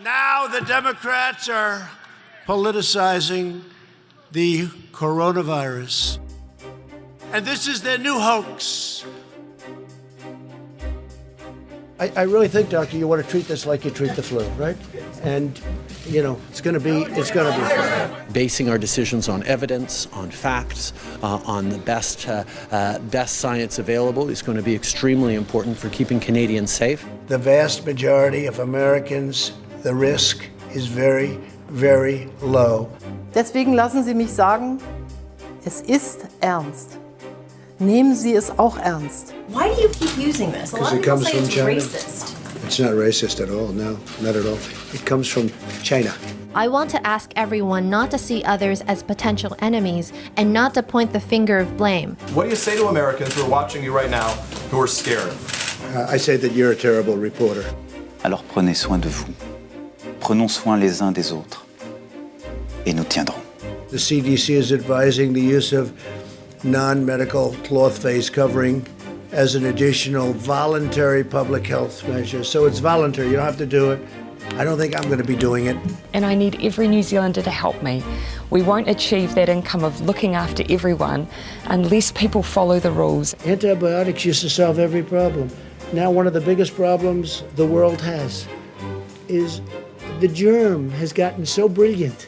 Now the Democrats are politicizing the coronavirus. And this is their new hoax. I really think, Doctor, you want to treat this like you treat the flu, right? And, you know, it's going to be fun. Basing our decisions on evidence, on facts, on the best science available is going to be extremely important for keeping Canadians safe. The vast majority of Americans, the risk is very, very low. Deswegen lassen Sie mich sagen, es ist ernst. Nehmen Sie es auch ernst. Why do you keep using this? A lot of people say it's racist. It's not racist at all, no, not at all. It comes from China. I want to ask everyone not to see others as potential enemies and not to point the finger of blame. What do you say to Americans who are watching you right now who are scared? I say that you're a terrible reporter. Alors prenez soin de vous. Prenons soin les uns des autres. Et nous tiendrons. The CDC is advising the use of non-medical cloth face covering as an additional voluntary public health measure. So it's voluntary, you don't have to do it. I don't think I'm going to be doing it. And I need every New Zealander to help me. We won't achieve that income of looking after everyone unless people follow the rules. Antibiotics used to solve every problem. Now one of the biggest problems the world has is the germ has gotten so brilliant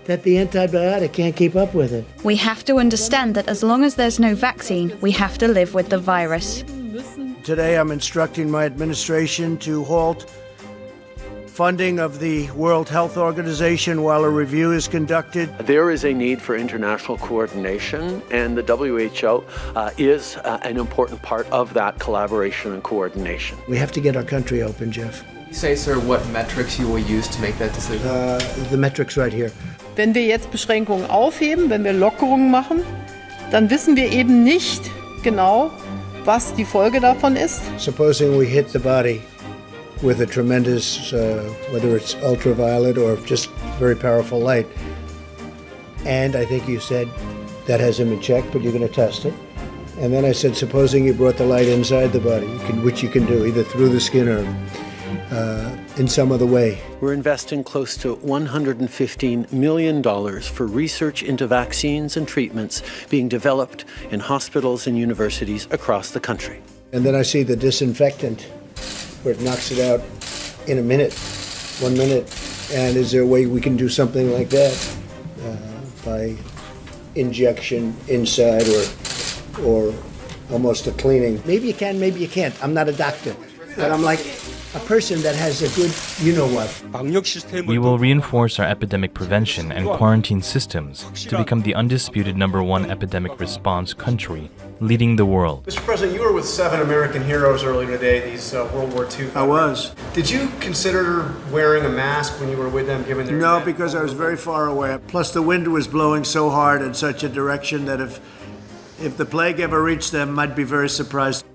that the antibiotic can't keep up with it. We have to understand that as long as there's no vaccine, we have to live with the virus. Today I'm instructing my administration to halt funding of the World Health Organization while a review is conducted. There is a need for international coordination, and the WHO is an important part of that collaboration and coordination. We have to get our country open, Jeff. Can you say, sir, what metrics you will use to make that decision? The metrics right here. Wenn wir jetzt Beschränkungen aufheben, wenn wir Lockerungen machen, dann wissen wir eben nicht genau, was die Folge davon ist. Supposing we hit the body with a tremendous, whether it's ultraviolet or just very powerful light, and I think you said that has him in check, but you're going to test it. And then I said, supposing you brought the light inside the body, which you can do either through the skin or in some other way. We're investing close to $115 million for research into vaccines and treatments being developed in hospitals and universities across the country. And then I see the disinfectant, where it knocks it out in a minute, 1 minute. And is there a way we can do something like that by injection inside or almost a cleaning? Maybe you can, maybe you can't. I'm not a doctor, but I'm like a person that has a good you-know-what. We will reinforce our epidemic prevention and quarantine systems to become the undisputed #1 epidemic response country, leading the world. Mr. President, you were with 7 American heroes earlier today, these World War II. I was. Did you consider wearing a mask when you were with them, given their... No, because I was very far away. Plus the wind was blowing so hard in such a direction that if the plague ever reached them, I'd be very surprised.